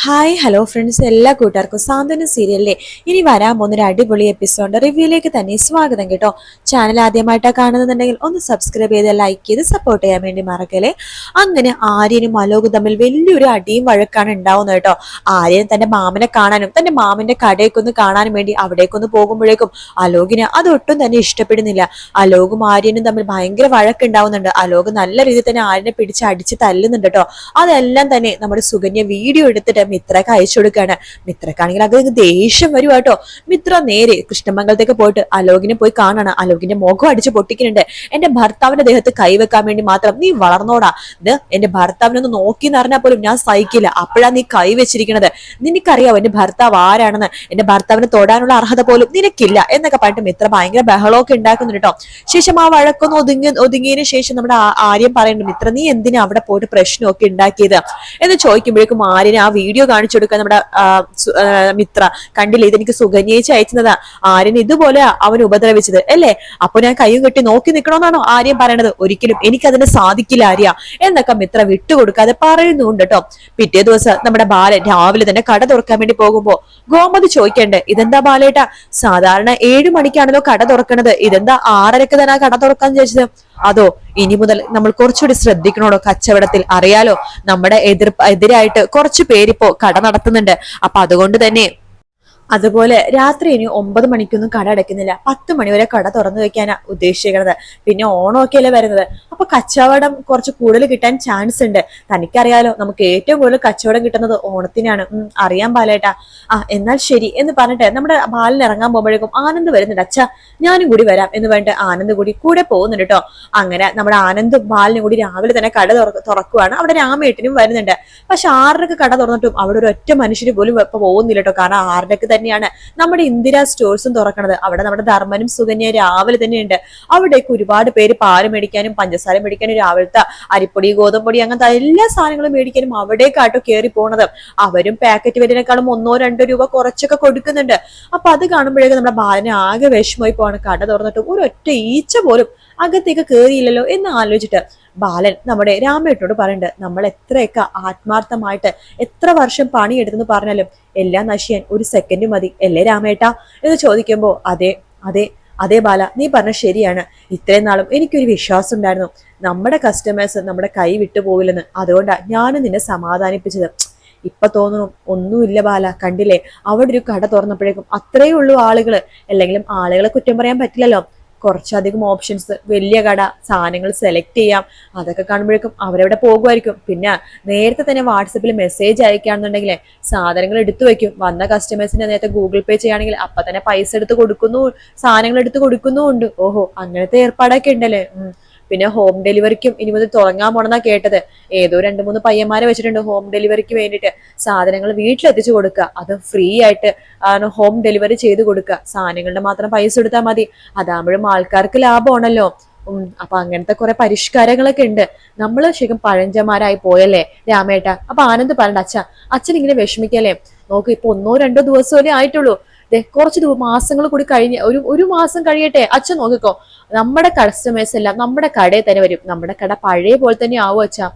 Hi hello friends, എല്ലാ കൂട്ടുകാർക്കും സാന്ത്വന സീരിയലിലെ ഇനി വരാൻ പോകുന്നൊരു അടിപൊളി എപ്പിസോഡ് റിവ്യൂയിലേക്ക് തന്നെ സ്വാഗതം കേട്ടോ. ചാനൽ ആദ്യമായിട്ടാണ് കാണുന്നുണ്ടെങ്കിൽ ഒന്ന് സബ്സ്ക്രൈബ് ചെയ്ത് ലൈക്ക് ചെയ്ത് സപ്പോർട്ട് ചെയ്യാൻ വേണ്ടി മറക്കല്ലേ. അങ്ങനെ ആര്യനും അലോകും തമ്മിൽ വലിയൊരു അടിയും വഴക്കാണ് ഉണ്ടാവുന്നത് കേട്ടോ. ആര്യൻ തന്റെ മാമനെ കാണാനും തന്റെ മാമന്റെ കടയൊക്കൊന്ന് കാണാനും വേണ്ടി അവിടേക്കൊന്ന് പോകുമ്പോഴേക്കും അലോകിന് അതൊട്ടും തന്നെ ഇഷ്ടപ്പെടുന്നില്ല. അലോകും ആര്യനും തമ്മിൽ ഭയങ്കര വഴക്കുണ്ടാവുന്നുണ്ട്. അലോക് നല്ല രീതിയിൽ തന്നെ ആര്യനെ പിടിച്ച് അടിച്ച് തല്ലുന്നുണ്ട് കേട്ടോ. അതെല്ലാം തന്നെ നമ്മുടെ സുകന്യ വീഡിയോ എടുത്തിട്ട് മിത്രക്ക് അയച്ചു കൊടുക്കുകയാണ്. മിത്രക്കാണെങ്കിൽ അത് ദേഷ്യം വരുക കേട്ടോ. മിത്ര നേരെ കൃഷ്ണമംഗലത്തേക്ക് പോയിട്ട് അലോകിനെ പോയി കാണണം. അലോകിന്റെ മുഖം അടിച്ച് പൊട്ടിക്കുന്നുണ്ട്. എന്റെ ഭർത്താവിന്റെ ദേഹത്ത് കൈവെക്കാൻ വേണ്ടി മാത്രം നീ വളർന്നോടാ. ഇത് എന്റെ ഭർത്താവിനൊന്ന് നോക്കി എന്നറിഞ്ഞാൽ പോലും ഞാൻ സഹിക്കില്ല. അപ്പോഴാ നീ കൈവച്ചിരിക്കണത്. നിനക്കറിയാവോ എന്റെ ഭർത്താവ് ആരാണെന്ന്? എന്റെ ഭർത്താവിനെ തൊടാനുള്ള അർഹത പോലും നിനക്കില്ല എന്നൊക്കെ പറഞ്ഞിട്ട് മിത്ര ഭയങ്കര ബഹളമൊക്കെ ഉണ്ടാക്കുന്നുണ്ട് കേട്ടോ. ശേഷം ആ വഴക്കൊന്ന് ഒതുങ്ങിയതിനു ശേഷം നമ്മുടെ ആര്യം പറയുന്നുണ്ട്, മിത്ര നീ എന്തിനാ അവിടെ പോയിട്ട് പ്രശ്നമൊക്കെ ഉണ്ടാക്കിയത് എന്ന് ചോദിക്കുമ്പോഴേക്കും ആര്യന് ആ വീഡിയോ കാണിച്ചു കൊടുക്കാൻ നമ്മുടെ മിത്ര കണ്ടില്ലേ, ഇതെനിക്ക് സുകന്യേച്ച് അയച്ചതാ. ആര്യൻ ഇതുപോലെ അവൻ ഉപദ്രവിച്ചത് അല്ലേ? അപ്പൊ ഞാൻ കയ്യും കെട്ടി നോക്കി നിൽക്കണമെന്നാണോ ആര്യൻ പറയണത്? ഒരിക്കലും എനിക്കതിന് സാധിക്കില്ല ആര്യ എന്നൊക്കെ മിത്ര വിട്ടുകൊടുക്കാതെ പറയുന്നുണ്ട് കേട്ടോ. പിറ്റേ ദിവസം നമ്മുടെ ബാലൻ രാവിലെ തന്നെ കട തുറക്കാൻ വേണ്ടി പോകുമ്പോ ഗോമതി ചോദിക്കണ്ടേ, ഇതെന്താ ബാലേട്ടാ സാധാരണ 7 മണിക്കാണല്ലോ കട തുറക്കണത്, ഇതെന്താ 6:30 തന്നെ കട തുറക്കാന്ന് ചോദിച്ചത്? അതോ ഇനി മുതൽ നമ്മൾ കുറച്ചുകൂടി ശ്രദ്ധിക്കണോടോ കച്ചവടത്തിൽ? അറിയാലോ നമ്മുടെ എതിരായിട്ട് കുറച്ചു പേരിപ്പോ കട നടത്തുന്നുണ്ട്. അപ്പൊ അതുകൊണ്ട് തന്നെ അതുപോലെ രാത്രി ഇനി 9 മണിക്കൊന്നും കട അടയ്ക്കുന്നില്ല, 10 മണി വരെ കട തുറന്നു വെക്കാനാ ഉദ്ദേശിക്കുന്നത്. പിന്നെ ഓണമൊക്കെയല്ലേ വരുന്നത്, അപ്പൊ കച്ചവടം കുറച്ച് കൂടുതൽ കിട്ടാൻ ചാൻസ് ഉണ്ട്. തനിക്കറിയാലോ നമുക്ക് ഏറ്റവും കൂടുതൽ കച്ചവടം കിട്ടുന്നത് ഓണത്തിനാണ്. അറിയാൻ ബാലേട്ടാ. എന്നാൽ ശരി എന്ന് പറഞ്ഞിട്ട് നമ്മുടെ ബാലൻ ഇറങ്ങാൻ പോകുമ്പോഴേക്കും ആനന്ദ് വരുന്നുണ്ട്. അച്ഛാ ഞാനും കൂടി വരാം എന്ന് പറഞ്ഞിട്ട് ആനന്ദ് കൂടെ പോകുന്നുണ്ട് കേട്ടോ. അങ്ങനെ നമ്മുടെ ആനന്ദും ബാലനും കൂടി രാവിലെ തന്നെ കട തുറക്കുവാണ്. അവിടെ രാമേട്ടനും വരുന്നുണ്ട്. പക്ഷെ 6:30 കട തുറന്നിട്ടും അവിടെ ഒരു ഒറ്റ മനുഷ്യര് പോലും ഇപ്പൊ പോകുന്നില്ല കേട്ടോ. കാരണം 6:30 തന്നെയാണ് നമ്മുടെ ഇന്ദിര സ്റ്റോഴ്സും തുറക്കണത്. അവിടെ നമ്മുടെ ധർമ്മനും സുകന്യ രാവിലെ തന്നെയുണ്ട്. അവിടേക്ക് ഒരുപാട് പേര് പാല് മേടിക്കാനും പഞ്ചസാര മേടിക്കാനും രാവിലത്തെ അരിപ്പൊടി ഗോതമ്പൊടി അങ്ങനത്തെ എല്ലാ സാധനങ്ങളും മേടിക്കാനും അവിടേക്കാട്ടോ കയറി പോണത്. അവരും പാക്കറ്റ് വിലനേക്കാളും 1-2 രൂപ കുറച്ചൊക്കെ കൊടുക്കുന്നുണ്ട്. അപ്പൊ അത് കാണുമ്പോഴേക്കും നമ്മുടെ ബാലന് ആകെ വിഷമമായി പോവാണ്. കട തുറന്നിട്ട് ഒരൊറ്റ ഈച്ച പോലും അകത്തേക്ക് കയറിയില്ലല്ലോ എന്ന് ആലോചിച്ചിട്ട് ബാലൻ നമ്മുടെ രാമേട്ടനോട് പറയുന്നുണ്ട്, നമ്മൾ എത്രയൊക്കെ ആത്മാർത്ഥമായിട്ട് എത്ര വർഷം പണിയെടുത്തെന്ന് പറഞ്ഞാലും എല്ലാം നശിയാൻ 1 സെക്കൻഡ് മതി അല്ലേ രാമേട്ടാ എന്ന് ചോദിക്കുമ്പോ അതെ അതെ അതെ ബാല, നീ പറഞ്ഞ ശരിയാണ്. ഇത്രയും നാളും എനിക്കൊരു വിശ്വാസം ഉണ്ടായിരുന്നു നമ്മുടെ കസ്റ്റമേഴ്സ് നമ്മുടെ കൈ വിട്ടു പോവില്ലെന്ന്. അതുകൊണ്ടാണ് ഞാനും നിന്നെ സമാധാനിപ്പിച്ചത്. ഇപ്പൊ തോന്നുന്നു ഒന്നുമില്ല ബാല, കണ്ടില്ലേ അവിടെ ഒരു കട തുറന്നപ്പോഴേക്കും അത്രയേ ഉള്ളൂ ആളുകള്. അല്ലെങ്കിലും ആളുകളെ കുറ്റം പറയാൻ പറ്റില്ലല്ലോ. കുറച്ചധികം ഓപ്ഷൻസ്, വലിയ കട, സാധനങ്ങൾ സെലക്ട് ചെയ്യാം. അതൊക്കെ കാണുമ്പോഴേക്കും അവരവിടെ പോകുമായിരിക്കും. പിന്നെ നേരത്തെ തന്നെ വാട്സപ്പിൽ മെസ്സേജ് അയക്കുകയാണെന്നുണ്ടെങ്കിൽ സാധനങ്ങൾ എടുത്തു വെക്കും. വന്ന കസ്റ്റമേഴ്സിന് നേരത്തെ ഗൂഗിൾ പേ ചെയ്യുകയാണെങ്കിൽ അപ്പൊ തന്നെ പൈസ എടുത്ത് കൊടുക്കുന്നു, സാധനങ്ങൾ എടുത്ത് കൊടുക്കുന്നുമുണ്ട്. ഓഹോ അങ്ങനത്തെ ഏർപ്പാടൊക്കെ ഉണ്ടല്ലേ. പിന്നെ ഹോം ഡെലിവറിക്കും ഇനി മുതൽ തുടങ്ങാൻ പോണെന്നാ കേട്ടത്. ഏതോ 2-3 പയ്യന്മാരെ വെച്ചിട്ടുണ്ട് ഹോം ഡെലിവറിക്ക് വേണ്ടിയിട്ട്. സാധനങ്ങൾ വീട്ടിലെത്തിച്ചു കൊടുക്കുക, അത് ഫ്രീ ആയിട്ട് ഹോം ഡെലിവറി ചെയ്ത് കൊടുക്കുക. സാധനങ്ങളുടെ മാത്രം പൈസ കൊടുത്താൽ മതി. അതാകുമ്പോഴും ആൾക്കാർക്ക് ലാഭമാണല്ലോ. അപ്പൊ അങ്ങനത്തെ കുറെ പരിഷ്കാരങ്ങളൊക്കെ ഉണ്ട്. നമ്മള് ശരിക്കും പഴഞ്ചന്മാരായി പോയല്ലേ രാമേട്ട. അപ്പൊ ആനന്ദ് പറഞ്ഞ അച്ഛൻ ഇങ്ങനെ വിഷമിക്കല്ലേ, നോക്ക് ഇപ്പൊ 1-2 ദിവസമല്ലേ ആയിട്ടുള്ളൂ. കുറച്ച് മാസങ്ങൾ കൂടി കഴിഞ്ഞ് ഒരു മാസം കഴിയട്ടെ, അച്ഛൻ നോക്കിക്കോ നമ്മുടെ കസ്റ്റമേഴ്സ് എല്ലാം നമ്മുടെ കടയിൽ തന്നെ വരും. നമ്മുടെ കട പഴയ പോലെ തന്നെ ആവും അച്ഛാ.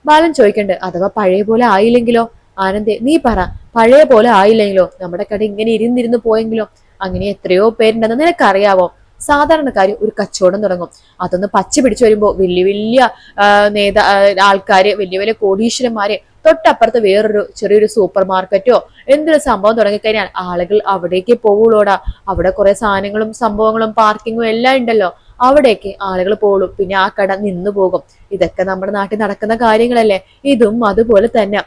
ബാലൻ ചോദിക്കണ്ട്, അഥവാ പഴയ പോലെ ആയില്ലെങ്കിലോ? ആനന്ദേ നീ പറ, പഴയ പോലെ ആയില്ലെങ്കിലോ? നമ്മുടെ കട ഇങ്ങനെ ഇരുന്നിരുന്ന് പോയെങ്കിലോ? അങ്ങനെ എത്രയോ പേരുണ്ടെന്ന് നിനക്കറിയാവോ? സാധാരണക്കാര് ഒരു കച്ചവടം തുടങ്ങും, അതൊന്ന് പച്ച പിടിച്ചു വരുമ്പോ വലിയ ആൾക്കാര്, വലിയ കോടീശ്വരന്മാര് തൊട്ടപ്പുറത്ത് വേറൊരു ചെറിയൊരു സൂപ്പർ മാർക്കറ്റോ എന്തൊരു സംഭവം തുടങ്ങിക്കഴിഞ്ഞാൽ ആളുകൾ അവിടേക്ക് പോവുള്ളൂടാ. അവിടെ കുറെ സാധനങ്ങളും സംഭവങ്ങളും പാർക്കിങ്ങും എല്ലാം ഉണ്ടല്ലോ, അവിടേക്ക് ആളുകൾ പോളും. പിന്നെ ആ കട നിന്നു പോകും. ഇതൊക്കെ നമ്മുടെ നാട്ടിൽ നടക്കുന്ന കാര്യങ്ങളല്ലേ. ഇതും അതുപോലെ തന്നെ.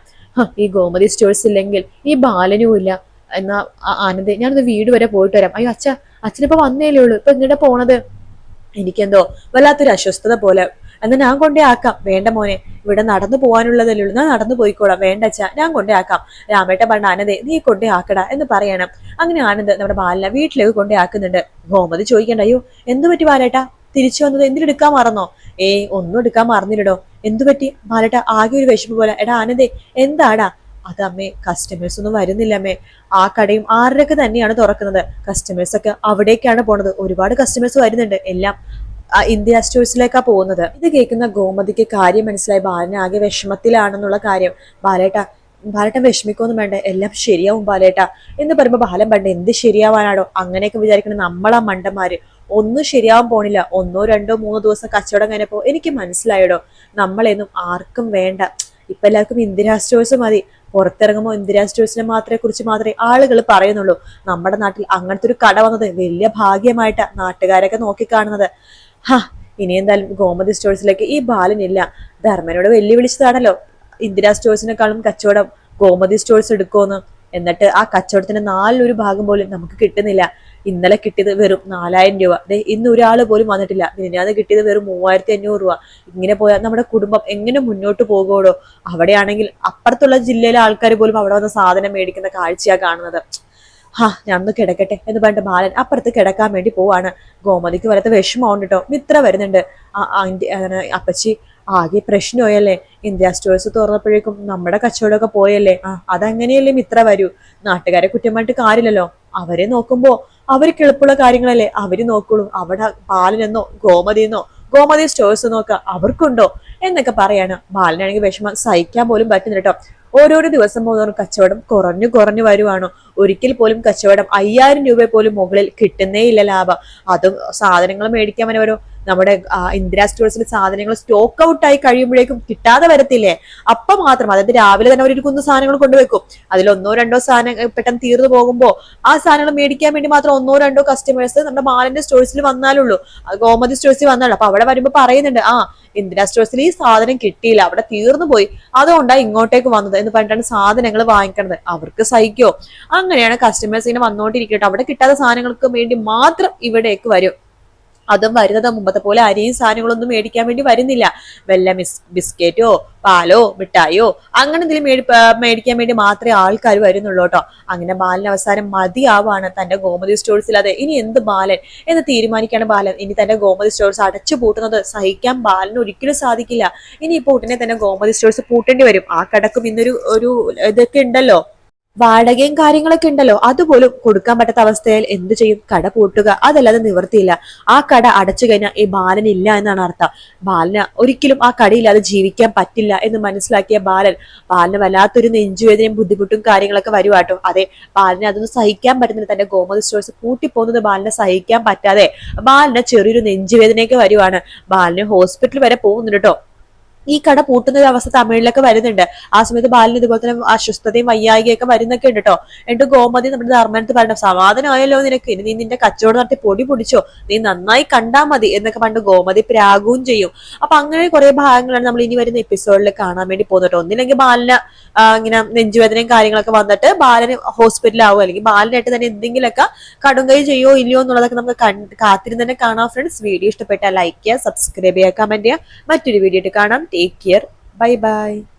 ഈ ഗോമതി സ്റ്റോഴ്സ് ഇല്ലെങ്കിൽ ഈ ബാലനും ഇല്ല. എന്നാ ആനന്ദ് ഞാനൊന്ന് വീട് വരെ പോയിട്ട് വരാം. അയ്യോ അച്ഛനിപ്പോ വന്നേലേ ഉള്ളൂ, ഇപ്പൊ എന്നിട്ട് പോണത്? എനിക്കെന്തോ വല്ലാത്തൊരു അസ്വസ്ഥത പോലെ. എന്നാ ഞാൻ കൊണ്ടേ ആക്കാം. വേണ്ട മോനെ, ഇവിടെ നടന്നു പോകാനുള്ളതല്ലേ ഉള്ളൂ, ഞാൻ നടന്നു പോയിക്കോളാം. വേണ്ട അച്ഛാ ഞാൻ കൊണ്ടേ ആക്കാം. രാമേട്ട പറഞ്ഞ ആനന്ദേ നീ കൊണ്ടേ ആക്കടാ എന്ന് പറയണം. അങ്ങനെ ആനന്ദ് നമ്മുടെ ബാലനെ വീട്ടിലേക്ക് കൊണ്ടേ ആക്കുന്നുണ്ട്. ഗോമതി ചോദിക്കണ്ട, അയ്യോ എന്തു പറ്റി ബാലേട്ടാ, തിരിച്ചു വന്നത് എന്തിനെടുക്കാൻ മറന്നോ? ഒന്നും എടുക്കാൻ മറന്നില്ലടോ. എന്തു പറ്റി ബാലേട്ട? ആകെ ഒരു വിഷമം പോലെ. എടാ ആനന്ദേ എന്താടാ? അത് അമ്മേ കസ്റ്റമേഴ്സ് ഒന്നും വരുന്നില്ല അമ്മേ. ആ കടയും 6:30 തന്നെയാണ് തുറക്കുന്നത്. കസ്റ്റമേഴ്സ് ഒക്കെ അവിടേക്കാണ് പോണത്. ഒരുപാട് കസ്റ്റമേഴ്സ് വരുന്നുണ്ട്, എല്ലാം ഇന്ത്യ സ്റ്റോഴ്സിലേക്കാ പോകുന്നത്. ഇത് കേൾക്കുന്ന ഗോമതിക്ക് കാര്യം മനസ്സിലായി. ബാലന് ആകെ വിഷമത്തിലാണെന്നുള്ള കാര്യം. ബാലേട്ട ബാലേട്ടൻ വിഷമിക്കൊന്നും വേണ്ട, എല്ലാം ശരിയാവും ബാലേട്ട എന്ന് പറയുമ്പോ ബാലൻ പണ്ട് എന്ത് ശരിയാവാനാണോ അങ്ങനെയൊക്കെ വിചാരിക്കണം നമ്മളാ മണ്ടന്മാര്. ഒന്നും ശരിയാവാൻ പോണില്ല. 1-2-3 ദിവസം കച്ചവടം കഴിഞ്ഞപ്പോ എനിക്ക് മനസ്സിലായടോ നമ്മളെന്നും ആർക്കും വേണ്ട. ഇപ്പൊ എല്ലാവർക്കും ഇന്ദിരാ സ്റ്റോഴ്സ് മതി. പുറത്തിറങ്ങുമ്പോൾ ഇന്ദിരാ സ്റ്റോഴ്സിനെ കുറിച്ച് മാത്രമേ ആളുകൾ പറയുന്നുള്ളൂ. നമ്മുടെ നാട്ടിൽ അങ്ങനത്തെ ഒരു കട വന്നത് വലിയ ഭാഗ്യമായിട്ടാ നാട്ടുകാരൊക്കെ നോക്കിക്കാണുന്നത്. ഹാ, ഇനി എന്തായാലും ഗോമതി സ്റ്റോഴ്സിലേക്ക് ഈ ബാലനില്ല. ധർമ്മനോട് വെല്ലുവിളിച്ചതാണല്ലോ ഇന്ദിരാ സ്റ്റോഴ്സിനെക്കാളും കച്ചവടം ഗോമതി സ്റ്റോഴ്സ് എടുക്കുമെന്ന്. എന്നിട്ട് ആ കച്ചവടത്തിന്റെ 1/4 പോലും നമുക്ക് കിട്ടുന്നില്ല. ഇന്നലെ കിട്ടിയത് വെറും 4000 രൂപ. ഇന്ന് ഒരാൾ പോലും വന്നിട്ടില്ല. മിനിഞ്ഞാന്ന് കിട്ടിയത് വെറും 3500 രൂപ. ഇങ്ങനെ പോയാൽ നമ്മുടെ കുടുംബം എങ്ങനെ മുന്നോട്ട് പോകുമോ? അവിടെയാണെങ്കിൽ അപ്പുറത്തുള്ള ജില്ലയിലെ ആൾക്കാർ പോലും അവിടെ വന്ന് സാധനം മേടിക്കുന്ന കാഴ്ചയാ കാണുന്നത്. ഞാൻ ഒന്ന് കിടക്കട്ടെ എന്ന് പറഞ്ഞിട്ട് ബാലൻ അപ്പുറത്ത് കിടക്കാൻ വേണ്ടി പോവാണ്. ഗോമതിക്ക് വരത്തെ വിഷമമുണ്ട് കേട്ടോ. മിത്ര വരുന്നുണ്ട്. അപ്പച്ചി ആകെ പ്രശ്നമായല്ലേ, ഇന്ത്യ സ്റ്റോഴ്സ് തുറന്നപ്പോഴേക്കും നമ്മുടെ കച്ചവടമൊക്കെ പോയല്ലേ. അതങ്ങനെയല്ലേ മിത്ര വരൂ. നാട്ടുകാരെ കുറ്റം പറഞ്ഞിട്ട് കാര്യമില്ലല്ലോ. അവരെ നോക്കുമ്പോ അവർക്ക് എളുപ്പമുള്ള കാര്യങ്ങളല്ലേ അവര് നോക്കുള്ളൂ. അവിടെ ബാലനെന്നോ ഗോമതി സ്റ്റോഴ്സ് നോക്ക അവർക്കുണ്ടോ എന്നൊക്കെ പറയാണ്. ബാലനാണെങ്കിൽ വിഷമം സഹിക്കാൻ പോലും പറ്റുന്നില്ല കേട്ടോ. ഓരോരോ ദിവസം പോകുന്ന കച്ചവടം കുറഞ്ഞു വരുവാണോ. ഒരിക്കൽ പോലും കച്ചവടം 5000 രൂപ പോലും മുകളിൽ കിട്ടുന്നേ ഇല്ല ലാഭം. അതും സാധനങ്ങൾ മേടിക്കാൻ വരെ നമ്മുടെ ഇന്ദിരാ സ്റ്റോഴ്സിൽ സാധനങ്ങൾ സ്റ്റോക്ക് ഔട്ട് ആയി കഴിയുമ്പോഴേക്കും കിട്ടാതെ വരത്തില്ലേ. അപ്പൊ മാത്രം, അതായത് രാവിലെ തന്നെ ഒരു കുന്ന് സാധനങ്ങൾ കൊണ്ടുവെക്കും. അതിൽ 1-2 സാധനം പെട്ടെന്ന് തീർന്നു പോകുമ്പോൾ ആ സാധനങ്ങൾ മേടിക്കാൻ വേണ്ടി മാത്രം 1-2 കസ്റ്റമേഴ്സ് നമ്മുടെ ബാലന്റെ സ്റ്റോഴ്സിൽ വന്നാലുള്ളൂ, ഗോമതി സ്റ്റോഴ്സിൽ വന്നാലും. അപ്പൊ അവിടെ വരുമ്പോ പറയുന്നുണ്ട്, ഇന്ദിരാ സ്റ്റോഴ്സിൽ ഈ സാധനം കിട്ടിയില്ല, അവിടെ തീർന്നു പോയി, അതുകൊണ്ടാണ് ഇങ്ങോട്ടേക്ക് വന്നത് എന്ന് പറഞ്ഞിട്ടാണ് സാധനങ്ങൾ വാങ്ങിക്കണത്. അവർക്ക് സഹിക്കോ? അങ്ങനെയാണ് കസ്റ്റമേഴ്സ് ഇങ്ങനെ വന്നോണ്ടിരിക്കട്ടെ. അവിടെ കിട്ടാത്ത സാധനങ്ങൾക്ക് വേണ്ടി മാത്രം ഇവിടേക്ക് വരും. അതും വരുന്നത് മുമ്പത്തെ പോലെ അരിയും സാധനങ്ങളൊന്നും മേടിക്കാൻ വേണ്ടി വരുന്നില്ല. വല്ല ബിസ്ക്കറ്റോ പാലോ മിഠായിയോ അങ്ങനെ എന്തെങ്കിലും മേടിക്കാൻ വേണ്ടി മാത്രമേ ആൾക്കാർ വരുന്നുള്ളൂ കേട്ടോ. അങ്ങനെ ബാലൻ അവസാനം മതിയാവാണ് തന്റെ ഗോമതി സ്റ്റോഴ്സിൽ. അതെ, ഇനി എന്ത് ബാലൻ എന്ന് തീരുമാനിക്കാണ് ബാലൻ. ഇനി തന്റെ ഗോമതി സ്റ്റോഴ്സ് അടച്ചു പൂട്ടുന്നത് സഹിക്കാൻ ബാലന് ഒരിക്കലും സാധിക്കില്ല. ഇനി ഇപ്പോൾ ഉടനെ തന്നെ ഗോമതി സ്റ്റോഴ്സ് പൂട്ടേണ്ടി വരും. ആ കടക്കും ഇന്നൊരു ഇതൊക്കെ ഉണ്ടല്ലോ, വാടകയും കാര്യങ്ങളൊക്കെ ഉണ്ടല്ലോ, അതുപോലും കൊടുക്കാൻ പറ്റാത്ത അവസ്ഥയിൽ എന്ത് ചെയ്യും? കട പൂട്ടുക, അതല്ലാതെ നിവർത്തിയില്ല. ആ കട അടച്ചു കഴിഞ്ഞാൽ ഈ ബാലനില്ല എന്നാണ് അർത്ഥം. ബാലന് ഒരിക്കലും ആ കടയില്ലാതെ ജീവിക്കാൻ പറ്റില്ല എന്ന് മനസ്സിലാക്കിയ ബാലന് വല്ലാത്തൊരു നെഞ്ചുവേദനയും ബുദ്ധിമുട്ടും കാര്യങ്ങളൊക്കെ വരുവാട്ടോ. അതെ, ബാലന് അതൊന്നും സഹിക്കാൻ പറ്റുന്നില്ല. തന്റെ ഗോമതി സ്റ്റോഴ്സ് പൂട്ടിപ്പോകുന്നത് ബാലനെ സഹിക്കാൻ പറ്റാതെ ബാലന് ചെറിയൊരു നെഞ്ചുവേദനയൊക്കെ വരുവാണ്. ബാലന് ഹോസ്പിറ്റൽ വരെ പോകുന്നുണ്ട് കേട്ടോ. ഈ കട പൂട്ടുന്ന ഒരു അവസ്ഥ തമിഴിലൊക്കെ വരുന്നുണ്ട്. ആ സമയത്ത് ബാലിന് ഇതുപോലെ തന്നെ അസ്വസ്ഥതയും വയ്യായികയൊക്കെ വരുന്നൊക്കെ ഉണ്ട് കേട്ടോ. എന്നിട്ട് ഗോമതി നമ്മുടെ ധർമ്മനത്ത് പറഞ്ഞു, സമാധാനമായല്ലോ നിനക്ക്, ഇനി നീ നിന്റെ കച്ചവടം നടത്തി പൊടി പൊടിച്ചോ, നീ നന്നായി കണ്ടാ മതി എന്നൊക്കെ പണ്ട് ഗോമതി പ്രാഗവും ചെയ്യും. അപ്പൊ അങ്ങനെ കുറെ ഭാഗങ്ങളാണ് നമ്മൾ ഇനി വരുന്ന എപ്പിസോഡിൽ കാണാൻ വേണ്ടി പോകുന്നത്. ഒന്നില്ലെങ്കിൽ ബാലിന് ഇങ്ങനെ നെഞ്ചുവേദനയും കാര്യങ്ങളൊക്കെ വന്നിട്ട് ബാലന് ഹോസ്പിറ്റലാവും, അല്ലെങ്കിൽ ബാലിനായിട്ട് തന്നെ എന്തെങ്കിലുമൊക്കെ കടുങ്കൈ ചെയ്യോ ഇല്ലയോ എന്നുള്ളതൊക്കെ നമുക്ക് കാത്തിരുന്ന് തന്നെ കാണാം. ഫ്രണ്ട്സ്, വീഡിയോ ഇഷ്ടപ്പെട്ടാൽ ലൈക്ക് ചെയ്യുക, സബ്സ്ക്രൈബ് ചെയ്യുക, കമന്റ് ചെയ്യുക. മറ്റൊരു വീഡിയോ ആയിട്ട് കാണാം. Take care. Bye bye.